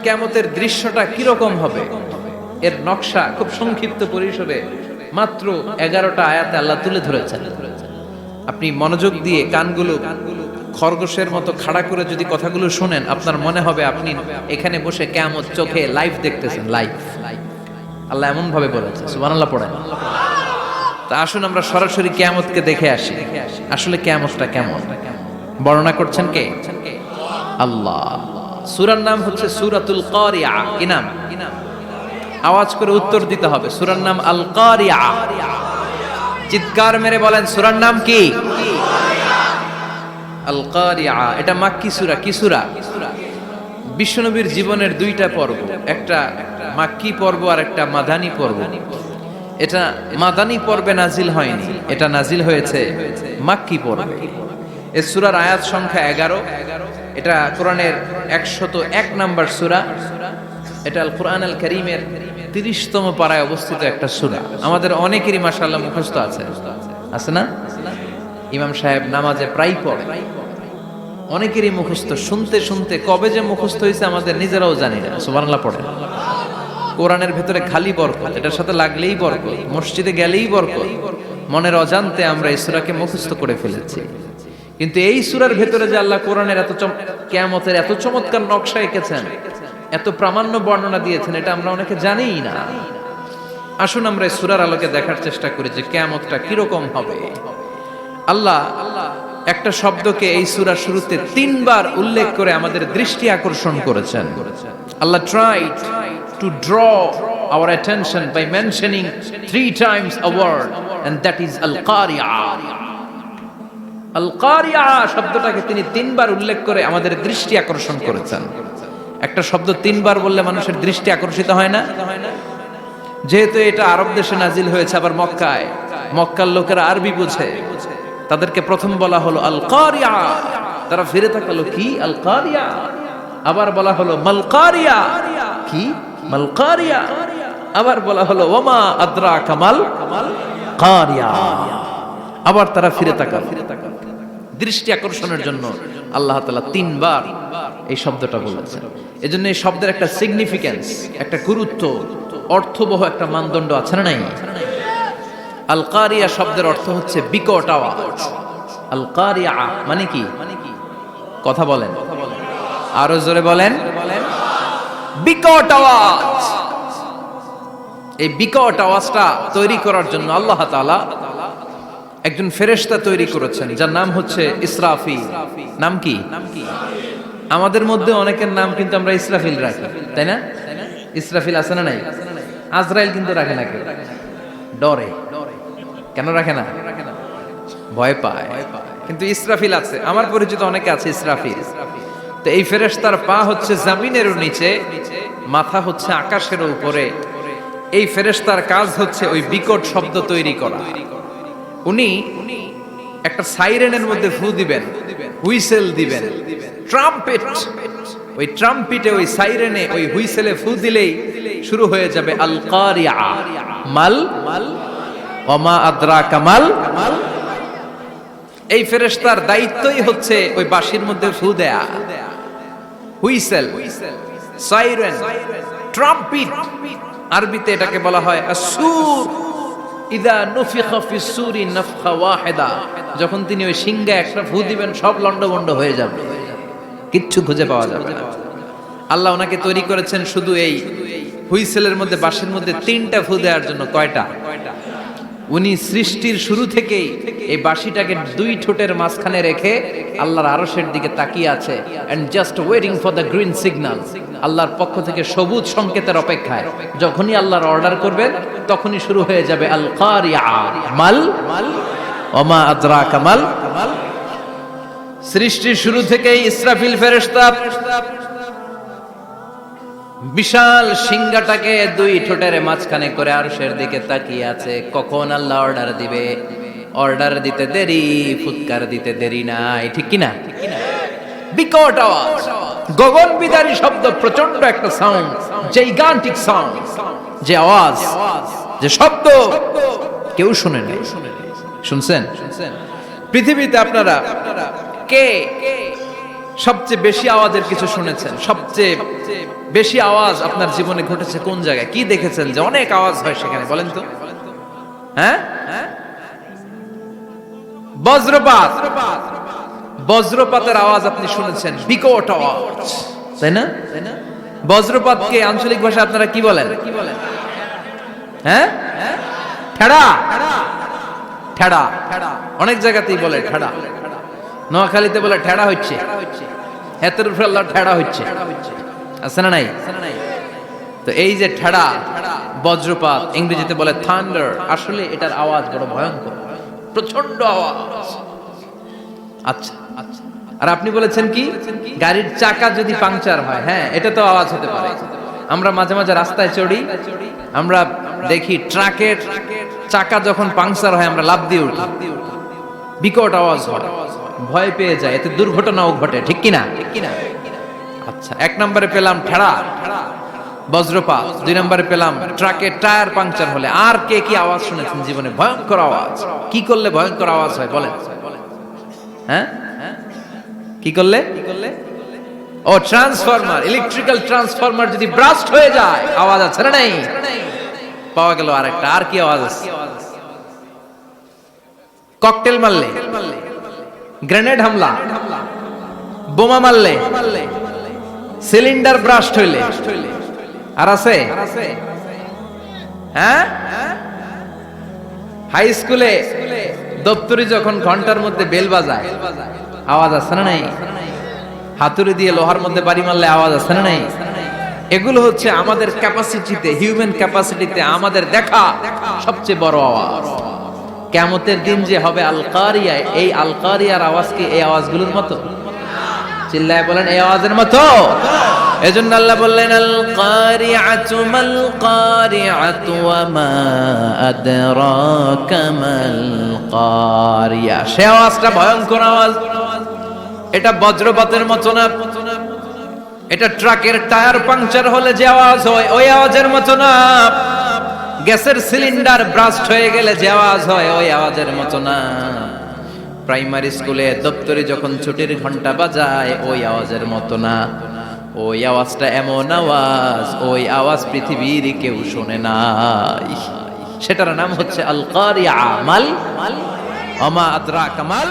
কিয়ামতের দৃশ্যটা কিরকম হবে এর নকশা খুব সংক্ষিপ্ত পরিসরে মাত্র 11টা আয়াতে আল্লাহ তুলে ধরেছেন। আপনি মনোযোগ দিয়ে কানগুলো খরগোশের মতো খাড়া করে যদি কথাগুলো শুনেন, আপনার মনে হবে আপনি এখানে বসে কিয়ামত চোখে লাইভ দেখতেছেন। লাইভ আল্লাহ এমন ভাবে বলেছে, সুবহানাল্লাহ পড়েন। তা আসুন আমরা সরাসরি কিয়ামতকে দেখে আসি। আসলে কিয়ামতটা কেমন বর্ণনা করছেন কে? আল্লাহ। সূরার নাম হচ্ছে সূরাতুল কারিয়া। কি নাম? আওয়াজ করে উত্তর দিতে হবে। সূরার নাম আল কারিয়া। চিৎকার মেরে বলেন সূরার নাম কি? আল কারিয়া। এটা মাক্কি সূরা। কি সূরা? বিশ্বনবীর জীবনের দুইটা পর্ব, একটা মাক্কি পর্ব আর একটা মাদানী পর্ব। এটা মাদানী পর্বে নাজিল হয়নি, এটা নাজিল হয়েছে মাক্কি পর্বে। এই সূরার আয়াত সংখ্যা 11। এটা কোরআনের 101 নম্বর সূরা। এটা আল কোরআন আল কারীমের 30তম পারায় অবস্থিত একটা সূরা। আমাদের অনেকেরই মাশাআল্লাহ মুখস্থ আছে, আছে না? ইমাম সাহেব নামাজে প্রায় পড়ে, অনেকেরই মুখস্থ। শুনতে শুনতে কবে যে মুখস্থ হয়েছে আমাদের নিজেরাও জানি না। সুবহানাল্লাহ পড়েন। কোরআনের ভেতরে খালি বরকত, এটার সাথে লাগলেই বরকত, মসজিদে গেলেই বরকত। মনের অজান্তে আমরা এই সূরাকে মুখস্থ করে ফেলেছি। কিন্তু এই সূরার ভেতরে যে আল্লাহ কোরআনের কিয়ামতের এত চমৎকার নকশা এঁকেছেন, এত প্রামাণ্য বর্ণনা দিয়েছেন, এটা আমরা অনেকে জানিই না। আসুন আমরা এই সূরার আলোকে দেখার চেষ্টা করি যে কিয়ামতটা কিরকম হবে। আল্লাহ একটা শব্দকে এই সূরার শুরুতে 3 বার উল্লেখ করে আমাদের দৃষ্টি আকর্ষণ করেছেন। আল্লাহ tried to draw our attention by mentioning 3 times a word, and that is al-qari'ah. al-qari'ah শব্দটাকে তিনি 3 বার উল্লেখ করে আমাদের দৃষ্টি আকর্ষণ করেছেন। একটা শব্দ 3 বার বললে মানুষের দৃষ্টি আকর্ষিত হয় না? যেহেতু এটা আরব দেশে নাজিল হয়েছে, আবার মক্কায়, মক্কার লোকেরা আরবি বুঝে, তাদেরকে প্রথম বলা হলো আল কারিয়া। তারা ফিরে তাকালো, কি আল কারিয়া? আবার বলা হলো মাল কারিয়া। কি মাল কারিয়া? আবার বলা হলো ওমা আদরাকা মাল কারিয়া। আবার তারা ফিরে তাকালো। দৃষ্টি আকর্ষণের জন্য আল্লাহ তাআলা 3 বার এই শব্দটা বলেছেন। এজন্য এই শব্দের একটা সিগনিফিকেন্স, একটা গুরুত্ব, অর্থবহ একটা মানদণ্ড আছে না নাই? আল কারিয়া শব্দের অর্থ হচ্ছে বিকট আওয়াজ। আল কারিয়া মানে কি? কথা বলেন, আরো জোরে বলেন। বিকট আওয়াজ। এই বিকট আওয়াজটা তৈরি করার জন্য আল্লাহ তাআলা একজন ফেরেশতা তৈরি করেছেন, যার নাম হচ্ছে ইসরাফিল। নাম কি? আমাদের মধ্যে অনেকের নাম কিন্তু আমরা ইসরাফিল রাখি, তাই না? ইসরাফিল আছে না নাই? আজরাইল কিন্তু রাখে না, কেউ ডরে। কেন রাখে না? ভয় পায়। কিন্তু ইসরাফিল আছে, আমার পরিচিত অনেকে আছে ইসরাফিল। তো এই ফেরেশতার পা হচ্ছে জমিনের নিচে, মাথা হচ্ছে আকাশের উপরে। এই ফেরেশতার কাজ হচ্ছে ওই বিকট শব্দ তৈরি করা। উনি একটা সাইরেনের মধ্যে ফু দিবেন, হুইসেল দিবেন, ট্রাম্পেট। ওই ট্রাম্পিটে, ওই সাইরেনে, ওই হুইসেলে ফু দিলেই শুরু হয়ে যাবে আল কারিয়া। মাল ওমা আদরাকা মাল। এই ফেরেশতার দায়িত্বই হচ্ছে ওই বাঁশির মধ্যে ফু দেয়া। হুইসেল, সাইরেন, ট্রাম্পিট, আরবিতে এটাকে বলা হয় আসুর। ইদা নুফিখা ফিস সূরি নাফখা ওয়াহিদা। যখন তিনি ওই সিংহে একটা ফু দিবেন, সব লন্ডভন্ড হয়ে যাবে, কিচ্ছু খুঁজে পাওয়া যাবে না। আল্লাহ ওনাকে তৈরি করেছেন শুধু এই হুইসেলের মধ্যে, বাঁশির মধ্যে 3টা ফু দেওয়ার জন্য। কয়টা? উনি সৃষ্টির শুরু থেকেই এই বাঁশিটাকে 2 ঠোঁটের মাঝখানে রেখে আল্লাহর আরশের দিকে তাকিয়ে আছে, and just waiting for the green signal. আল্লাহর পক্ষ থেকে সবুজ সংকেতের অপেক্ষায়। যখনই আল্লাহর অর্ডার করবেন, তখনই শুরু হয়ে যাবে আল কারিয়া। মাল ওমা আদরাকা মাল। সৃষ্টির শুরু থেকেই ইসরাফিল ফেরেশতা বিশাল সিংহাটাকে 2 ঠোঁটের মাঝখানে করে আরশের দিকে তাকিয়ে আছে, কখন আল্লাহ অর্ডার দিবে। অর্ডার দিতে দেরি, ফুৎকার দিতে দেরি নাই, ঠিক কি না? বিকট আওয়াজ, গগন বিদারী শব্দ, প্রচন্ড একটা সাউন্ড, জাইগান্টিক সাউন্ড, যে আওয়াজ, যে শব্দ কেউ শুনে নাই। শুনছেন? পৃথিবীতে আপনারা কে সবচেয়ে বেশি আওয়াজের কিছু শুনেছেন? সবচেয়ে বেশি আওয়াজ আপনার জীবনে ঘটেছে কোন জায়গায়? কি দেখেছেন যে অনেক আওয়াজ হয় সেখানে? বলেন তো। হ্যাঁ, বজ্রপাত। বজ্রপাতের আওয়াজ আপনি শুনেছেন, বিকট আওয়াজ, তাই না? বজ্রপাতকে আঞ্চলিক ভাষায় আপনারা কি বলেন? হ্যাঁ, ঠেড়া। ঠেড়া অনেক জায়গাতেই বলে ঠেড়া। নোয়াখালীতে বলে ঠেড়া হচ্ছে, হাতের উপরে আল্লাহ ঠেড়া হচ্ছে, আছে না নাই? তো এই যে ঠেড়া, বজ্রপাত, ইংরেজিতে বলে থান্ডার, আসলে এটার আওয়াজ বড় ভয়ঙ্কর, প্রচন্ড আওয়াজ। আচ্ছা, আর আপনি বলেছেন কি, গাড়ির চাকা যদি পাংচার হয়, হ্যাঁ এটা তো আওয়াজ হতে পারে। আমরা মাঝে মাঝে রাস্তায় চড়ি, আমরা দেখি ট্রাকের চাকা যখন পাংচার হয় আমরা লাফ দিয়ে উঠি, বিকট আওয়াজ হয়, ভয় পেয়ে যায়, এতে দুর্ঘটনাও ঘটে, ঠিক কিনা? আচ্ছা, 1 নম্বরে পেলাম ঠেড়া, বজ্রপাত। 2 নম্বরে পেলাম ট্রাকের টায়ার পাংচার হলে। আর কে কি আওয়াজ শুনেছেন জীবনে? ভয়ঙ্কর আওয়াজ। কি করলে ভয়ঙ্কর আওয়াজ হয় বলেন? হ্যাঁ, কি করলে? ও ট্রান্সফরমার, ইলেকট্রিক্যাল ট্রান্সফরমার যদি ব্রাস্ট হয়ে যায় আওয়াজ আছে না নাই? পাওয়া গেল আরেকটা। আর কি আওয়াজ আছে? ককটেল মারলে, গ্রেনেড হামলা, বোমা মারলে, সিলিন্ডার ব্রাস্ট হইলে। আর আছে? হ্যাঁ, হাই স্কুলে দপ্তরি যখন ঘন্টার মধ্যে বেল বাজায় আওয়াজ আছে না নাই? হাতুড়ি দিয়ে লোহার মধ্যে বাড়ি মারলে আওয়াজ আছে না নাই? এগুলো হচ্ছে আমাদের ক্যাপাসিটিতে, হিউম্যান ক্যাপাসিটিতে আমাদের দেখা সবচেয়ে বড় আওয়াজ। কিয়ামতের দিন যে হবে আল কারিয়া, এই আল কারিয়ার আওয়াজ কি এই আওয়াজগুলোর মতো? চিল্লায় বলেন, এই আওয়াজের মতো। এজন্য আল্লাহ বললেন, আল কারিআতু মাল কারিআতু ওয়া মা আদরাকা মাল কারিয়া। সে আওয়াজটা ভয়ঙ্কর আওয়াজ। এটা বজ্রপাতের মতো না, এটা ট্রাকের টায়ার পাংচার হলে যে আওয়াজ হয় ওই আওয়াজের মতো না, গ্যাসের সিলিন্ডার ব্রাস্ট হয়ে গেলে যে আওয়াজ হয় ওই আওয়াজের মতো না, প্রাইমারি স্কুলে দপ্তরে যখন ছুটির ঘন্টা বাজায় ওই আওয়াজের মতো না। ওই আওয়াজটা এমন আওয়াজ, ওই আওয়াজ পৃথিবীর কেউ শোনে নাই। সেটার নাম হচ্ছে আল কারিয়া, মাল ওয়া মা আদরাকা মাল